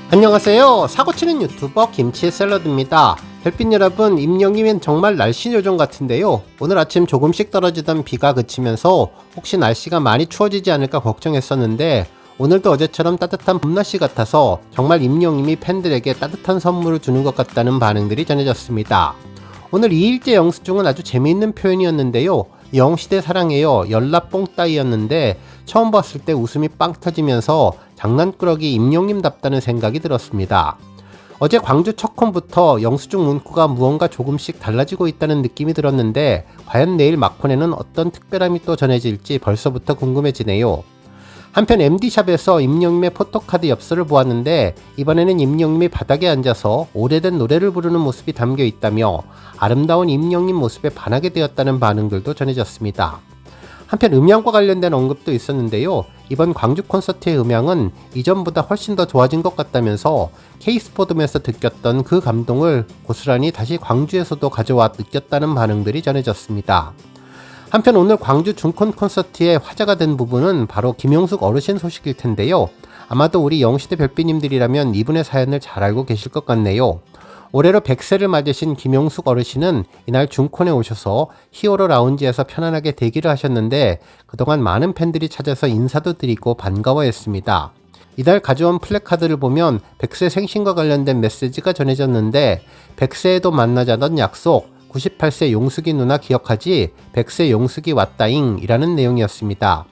안녕하세요. 사고치는 유튜버 김치의 샐러드입니다. 별빛 여러분, 임영이면 정말 날씨 요정 같은데요. 오늘 아침 조금씩 떨어지던 비가 그치면서 혹시 날씨가 많이 추워지지 않을까 걱정했었는데 오늘도 어제처럼 따뜻한 봄날씨 같아서 정말 임영님이 팬들에게 따뜻한 선물을 주는 것 같다는 반응들이 전해졌습니다. 오늘 2일째 영수증은 아주 재미있는 표현이었는데요. 영시대 사랑해요 연락뽕 따위였는데 처음 봤을 때 웃음이 빵 터지면서 장난꾸러기 임영님답다는 생각이 들었습니다. 어제 광주 첫 콘부터 영수증 문구가 무언가 조금씩 달라지고 있다는 느낌이 들었는데 과연 내일 막콘에는 어떤 특별함이 또 전해질지 벌써부터 궁금해지네요. 한편 MD샵에서 임영님의 포토카드 엽서를 보았는데 이번에는 임영님이 바닥에 앉아서 오래된 노래를 부르는 모습이 담겨 있다며 아름다운 임영님 모습에 반하게 되었다는 반응들도 전해졌습니다. 한편 음향과 관련된 언급도 있었는데요. 이번 광주 콘서트의 음향은 이전보다 훨씬 더 좋아진 것 같다면서 K스포돔에서 느꼈던 그 감동을 고스란히 다시 광주에서도 가져와 느꼈다는 반응들이 전해졌습니다. 한편 오늘 광주 중콘 콘서트의 화제가 된 부분은 바로 김용숙 어르신 소식일 텐데요. 아마도 우리 영시대 별빛님들이라면 이분의 사연을 잘 알고 계실 것 같네요. 올해로 100세를 맞으신 김용숙 어르신은 이날 중콘에 오셔서 히어로 라운지에서 편안하게 대기를 하셨는데 그동안 많은 팬들이 찾아서 인사도 드리고 반가워했습니다. 이달 가져온 플래카드를 보면 100세 생신과 관련된 메시지가 전해졌는데 100세에도 만나자던 약속 98세 용숙이 누나 기억하지? 100세 용숙이 왔다잉 이라는 내용이었습니다.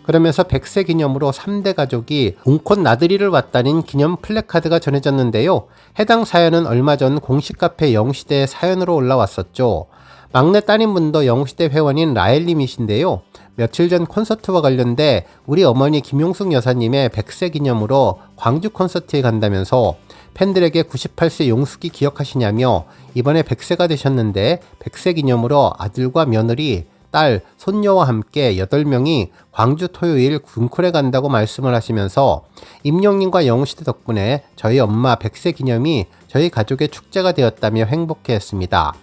그러면서 100세 기념으로 3대 가족이 웅콘 나들이를 왔다는 기념 플래카드가 전해졌는데요. 해당 사연은 얼마 전 공식 카페 영시대에 사연으로 올라왔었죠. 막내 따님분도 영시대 회원인 라엘님이신데요. 며칠 전 콘서트와 관련돼 우리 어머니 김용숙 여사님의 100세 기념으로 광주 콘서트에 간다면서 팬들에게 98세 용숙이 기억하시냐며 이번에 100세가 되셨는데 100세 기념으로 아들과 며느리, 딸, 손녀와 함께 8명이 광주 토요일 군콘에 간다고 말씀을 하시면서 임영님과 영시대 덕분에 저희 엄마 100세 기념이 저희 가족의 축제가 되었다며 행복해했습니다.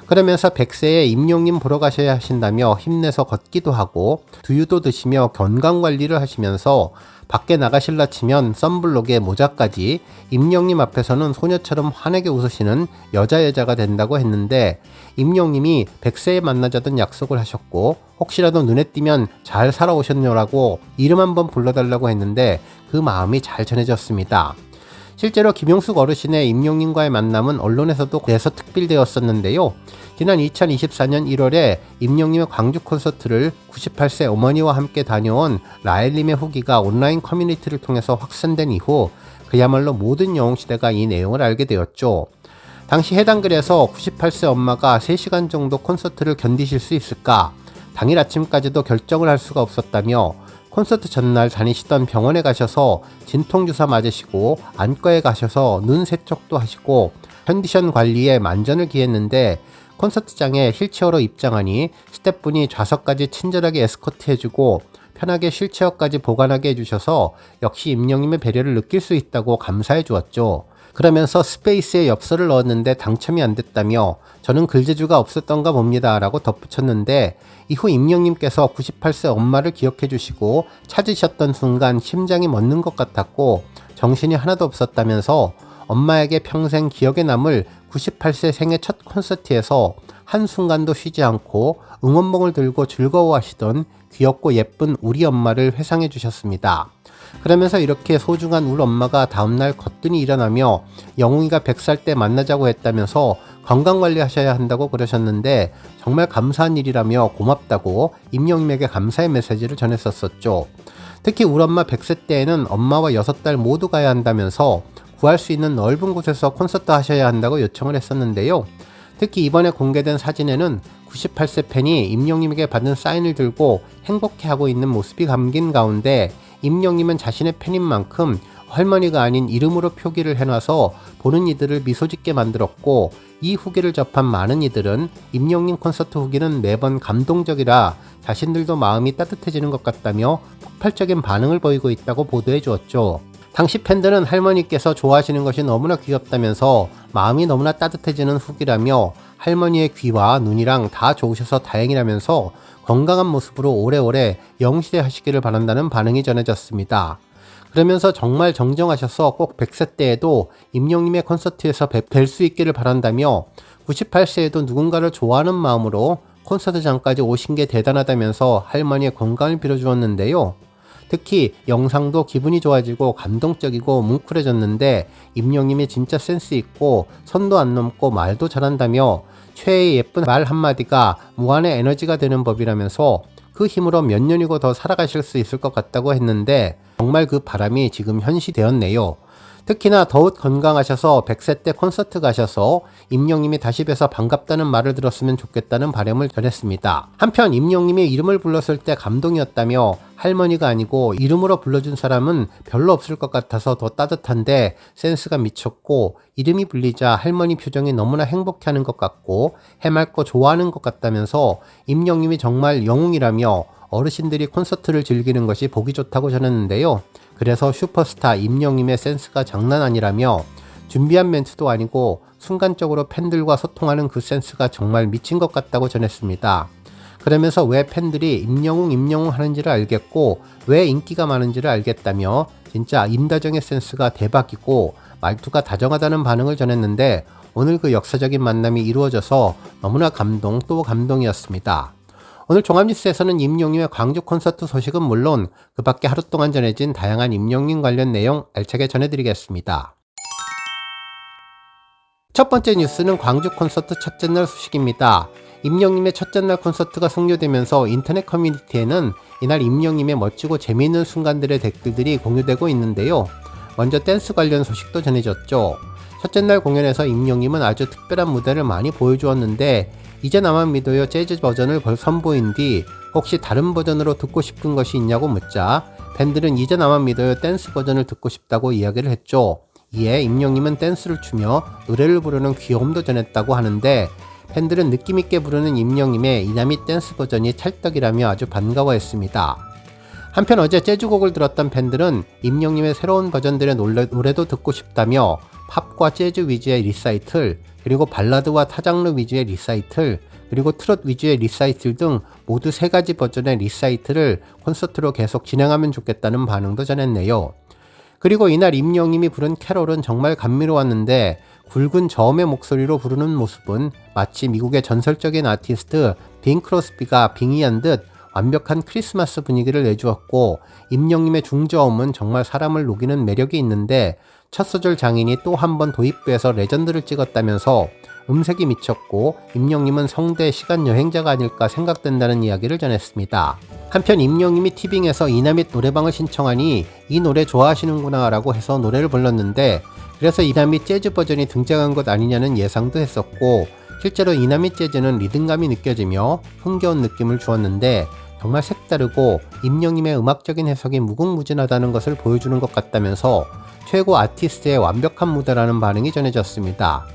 그러면서 100세에 임영님 보러 가셔야 하신다며 힘내서 걷기도 하고 두유도 드시며 건강관리를 하시면서 밖에 나가실라 치면 썬블록에 모자까지 임영님 앞에서는 소녀처럼 환하게 웃으시는 여자가 된다고 했는데 임영님이 100세에 만나자던 약속을 하셨고 혹시라도 눈에 띄면 잘 살아오셨냐라고 이름 한번 불러달라고 했는데 그 마음이 잘 전해졌습니다. 실제로 김용숙 어르신의 임영님과의 만남은 언론에서도 대서특필되었었는데요. 지난 2024년 1월에 임영님의 광주 콘서트를 98세 어머니와 함께 다녀온 라엘님의 후기가 온라인 커뮤니티를 통해서 확산된 이후 그야말로 모든 영웅시대가 이 내용을 알게 되었죠. 당시 해당 글에서 98세 엄마가 3시간 정도 콘서트를 견디실 수 있을까? 당일 아침까지도 결정을 할 수가 없었다며 콘서트 전날 다니시던 병원에 가셔서 진통주사 맞으시고 안과에 가셔서 눈 세척도 하시고 컨디션 관리에 만전을 기했는데 콘서트장에 휠체어로 입장하니 스태프분이 좌석까지 친절하게 에스코트 해주고 편하게 휠체어까지 보관하게 해주셔서 역시 임영님의 배려를 느낄 수 있다고 감사해 주었죠. 그러면서 스페이스에 엽서를 넣었는데 당첨이 안 됐다며 저는 글재주가 없었던가 봅니다 라고 덧붙였는데 이후 임영님께서 98세 엄마를 기억해 주시고 찾으셨던 순간 심장이 멎는 것 같았고 정신이 하나도 없었다면서 엄마에게 평생 기억에 남을 98세 생애 첫 콘서트에서 한순간도 쉬지 않고 응원봉을 들고 즐거워하시던 귀엽고 예쁜 우리 엄마를 회상해 주셨습니다. 그러면서 이렇게 소중한 우리 엄마가 다음날 거뜬히 일어나며 영웅이가 100살 때 만나자고 했다면서 건강관리 하셔야 한다고 그러셨는데 정말 감사한 일이라며 고맙다고 임영님에게 감사의 메시지를 전했었죠. 특히 우리 엄마 100세 때에는 엄마와 6딸 모두 가야 한다면서 구할 수 있는 넓은 곳에서 콘서트 하셔야 한다고 요청을 했었는데요. 특히 이번에 공개된 사진에는 98세 팬이 임영님에게 받은 사인을 들고 행복해하고 있는 모습이 담긴 가운데 임영님은 자신의 팬인 만큼 할머니가 아닌 이름으로 표기를 해놔서 보는 이들을 미소짓게 만들었고 이 후기를 접한 많은 이들은 임영님 콘서트 후기는 매번 감동적이라 자신들도 마음이 따뜻해지는 것 같다며 폭발적인 반응을 보이고 있다고 보도해 주었죠. 당시 팬들은 할머니께서 좋아하시는 것이 너무나 귀엽다면서 마음이 너무나 따뜻해지는 후기라며 할머니의 귀와 눈이랑 다 좋으셔서 다행이라면서 건강한 모습으로 오래오래 영시대 하시기를 바란다는 반응이 전해졌습니다. 그러면서 정말 정정하셔서 꼭 100세 때에도 임영님의 콘서트에서 뵐 수 있기를 바란다며 98세에도 누군가를 좋아하는 마음으로 콘서트장까지 오신 게 대단하다면서 할머니의 건강을 빌어주었는데요. 특히 영상도 기분이 좋아지고 감동적이고 뭉클해졌는데 임영님이 진짜 센스 있고 선도 안 넘고 말도 잘한다며 최애의 예쁜 말 한마디가 무한의 에너지가 되는 법이라면서 그 힘으로 몇 년이고 더 살아가실 수 있을 것 같다고 했는데 정말 그 바람이 지금 현실되었네요. 특히나 더욱 건강하셔서 100세 때 콘서트 가셔서 임영님이 다시 뵈서 반갑다는 말을 들었으면 좋겠다는 바람을 전했습니다. 한편 임영님이 이름을 불렀을 때 감동이었다며 할머니가 아니고 이름으로 불러준 사람은 별로 없을 것 같아서 더 따뜻한데 센스가 미쳤고 이름이 불리자 할머니 표정이 너무나 행복해하는 것 같고 해맑고 좋아하는 것 같다면서 임영님이 정말 영웅이라며 어르신들이 콘서트를 즐기는 것이 보기 좋다고 전했는데요. 그래서 슈퍼스타 임영님의 센스가 장난 아니라며 준비한 멘트도 아니고 순간적으로 팬들과 소통하는 그 센스가 정말 미친 것 같다고 전했습니다. 그러면서 왜 팬들이 임영웅 하는지를 알겠고 왜 인기가 많은지를 알겠다며 진짜 임다정의 센스가 대박이고 말투가 다정하다는 반응을 전했는데 오늘 그 역사적인 만남이 이루어져서 너무나 감동 또 감동이었습니다. 오늘 종합뉴스에서는 임영님의 광주 콘서트 소식은 물론 그 밖에 하루 동안 전해진 다양한 임영님 관련 내용 알차게 전해드리겠습니다. 첫 번째 뉴스는 광주 콘서트 첫째 날 소식입니다. 임영님의 첫째 날 콘서트가 종료되면서 인터넷 커뮤니티에는 이날 임영님의 멋지고 재미있는 순간들의 댓글들이 공유되고 있는데요. 먼저 댄스 관련 소식도 전해졌죠. 첫째 날 공연에서 임영님은 아주 특별한 무대를 많이 보여주었는데 이제 나만 믿어요 재즈 버전을 선보인 뒤 혹시 다른 버전으로 듣고 싶은 것이 있냐고 묻자 팬들은 이제 나만 믿어요 댄스 버전을 듣고 싶다고 이야기를 했죠. 이에 임영님은 댄스를 추며 노래를 부르는 귀여움도 전했다고 하는데 팬들은 느낌있게 부르는 임영님의 이남이 댄스 버전이 찰떡이라며 아주 반가워했습니다. 한편 어제 재즈곡을 들었던 팬들은 임영님의 새로운 버전들의 노래도 듣고 싶다며 팝과 재즈 위주의 리사이틀, 그리고 발라드와 타장르 위주의 리사이틀, 그리고 트롯 위주의 리사이틀 등 모두 3가지 버전의 리사이틀을 콘서트로 계속 진행하면 좋겠다는 반응도 전했네요. 그리고 이날 임영님이 부른 캐롤은 정말 감미로웠는데 굵은 저음의 목소리로 부르는 모습은 마치 미국의 전설적인 아티스트 빈 크로스비가 빙의한 듯 완벽한 크리스마스 분위기를 내주었고 임영님의 중저음은 정말 사람을 녹이는 매력이 있는데 첫 소절 장인이 또 한 번 도입부에서 레전드를 찍었다면서 음색이 미쳤고 임영님은 성대 시간 여행자가 아닐까 생각된다는 이야기를 전했습니다. 한편 임영님이 티빙에서 이남잇 노래방을 신청하니 이 노래 좋아하시는구나 라고 해서 노래를 불렀는데 그래서 이남잇 재즈 버전이 등장한 것 아니냐는 예상도 했었고 실제로 이남잇 재즈는 리듬감이 느껴지며 흥겨운 느낌을 주었는데 정말 색다르고 임영님의 음악적인 해석이 무궁무진하다는 것을 보여주는 것 같다면서 최고 아티스트의 완벽한 무대라는 반응이 전해졌습니다.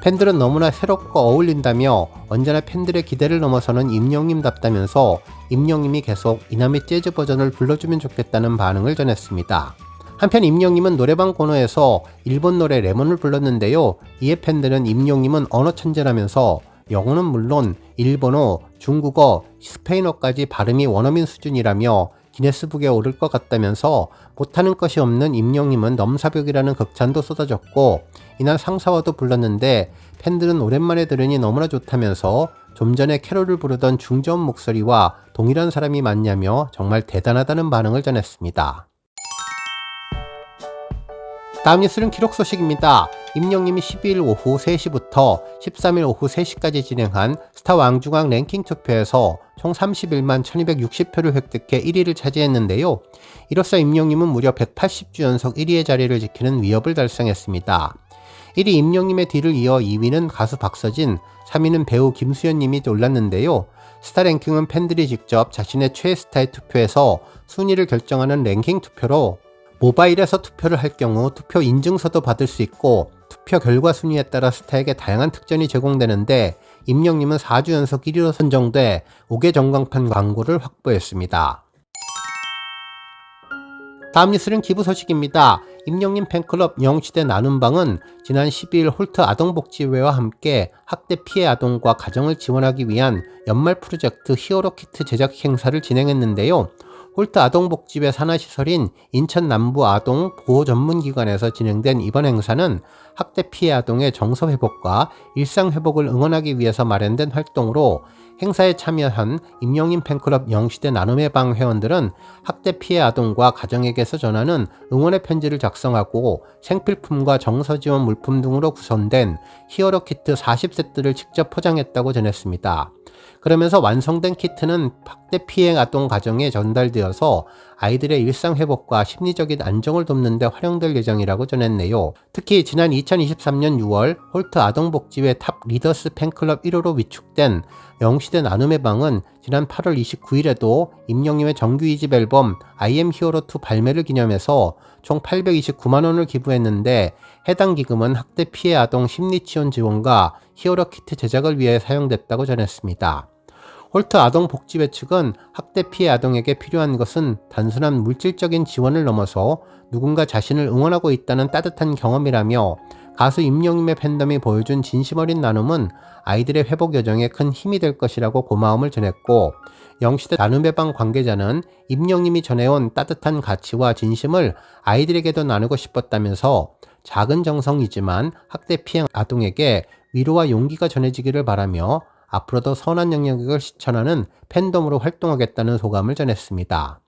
팬들은 너무나 새롭고 어울린다며 언제나 팬들의 기대를 넘어서는 임영님답다면서 임영님이 계속 이남의 재즈 버전을 불러주면 좋겠다는 반응을 전했습니다. 한편 임영님은 노래방 코너에서 일본 노래 레몬을 불렀는데요. 이에 팬들은 임영님은 언어 천재라면서 영어는 물론 일본어, 중국어, 스페인어까지 발음이 원어민 수준이라며 기네스북에 오를 것 같다면서 못하는 것이 없는 임영님은 넘사벽이라는 극찬도 쏟아졌고 이날 상사와도 불렀는데 팬들은 오랜만에 들으니 너무나 좋다면서 좀 전에 캐롤을 부르던 중저음 목소리와 동일한 사람이 맞냐며 정말 대단하다는 반응을 전했습니다. 다음 뉴스는 기록 소식입니다. 임영님이 12일 오후 3시부터 13일 오후 3시까지 진행한 스타 왕중왕 랭킹 투표에서 총 31만 1260표를 획득해 1위를 차지했는데요. 이로써 임영님은 무려 180주 연속 1위의 자리를 지키는 위협을 달성했습니다. 1위 임영님의 뒤를 이어 2위는 가수 박서진, 3위는 배우 김수현님이 올랐는데요. 스타 랭킹은 팬들이 직접 자신의 최애 스타에 투표해서 순위를 결정하는 랭킹 투표로 모바일에서 투표를 할 경우 투표 인증서도 받을 수 있고 투표 결과 순위에 따라 스타에게 다양한 특전이 제공되는데 임영님은 4주 연속 1위로 선정돼 5개 전광판 광고를 확보했습니다. 다음 뉴스는 기부 소식입니다. 임영님 팬클럽 영시대 나눔방은 지난 12일 홀트 아동복지회와 함께 학대 피해 아동과 가정을 지원하기 위한 연말 프로젝트 히어로 키트 제작 행사를 진행했는데요. 홀트 아동복지회 산하시설인 인천 남부 아동 보호전문기관에서 진행된 이번 행사는 학대 피해 아동의 정서회복과 일상회복을 응원하기 위해서 마련된 활동으로 행사에 참여한 임영임 팬클럽 영시대 나눔의 방 회원들은 학대 피해 아동과 가정에게서 전하는 응원의 편지를 작성하고 생필품과 정서지원 물품 등으로 구성된 히어로 키트 40세트를 직접 포장했다고 전했습니다. 그러면서 완성된 키트는 학대 피해 아동 가정에 전달되어서 아이들의 일상 회복과 심리적인 안정을 돕는 데 활용될 예정이라고 전했네요. 특히 지난 2023년 6월 홀트 아동복지회 탑 리더스 팬클럽 1호로 위축된 영시대 나눔의 방은 지난 8월 29일에도 임영님의 정규 2집 앨범 I am hero 2 발매를 기념해서 총 829만원을 기부했는데 해당 기금은 학대 피해 아동 심리지원 지원과 히어로 키트 제작을 위해 사용됐다고 전했습니다. 홀트 아동복지회 측은 학대 피해 아동에게 필요한 것은 단순한 물질적인 지원을 넘어서 누군가 자신을 응원하고 있다는 따뜻한 경험이라며 가수 임영임의 팬덤이 보여준 진심 어린 나눔은 아이들의 회복 여정에 큰 힘이 될 것이라고 고마움을 전했고, 영시대 나눔의 방 관계자는 임영임이 전해온 따뜻한 가치와 진심을 아이들에게도 나누고 싶었다면서 작은 정성이지만 학대 피해 아동에게 위로와 용기가 전해지기를 바라며 앞으로도 선한 영역을 실천하는 팬덤으로 활동하겠다는 소감을 전했습니다.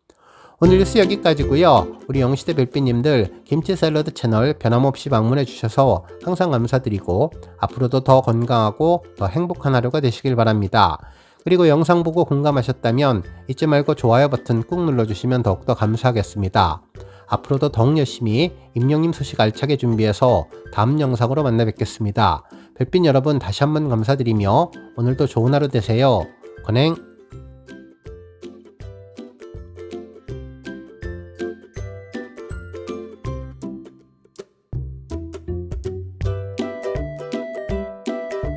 오늘 뉴스 여기까지고요. 우리 영시대 별빛님들 김치 샐러드 채널 변함없이 방문해 주셔서 항상 감사드리고 앞으로도 더 건강하고 더 행복한 하루가 되시길 바랍니다. 그리고 영상 보고 공감하셨다면 잊지 말고 좋아요 버튼 꾹 눌러주시면 더욱더 감사하겠습니다. 앞으로도 더욱 열심히 임영님 소식 알차게 준비해서 다음 영상으로 만나 뵙겠습니다. 별빛 여러분 다시 한번 감사드리며 오늘도 좋은 하루 되세요. 건행.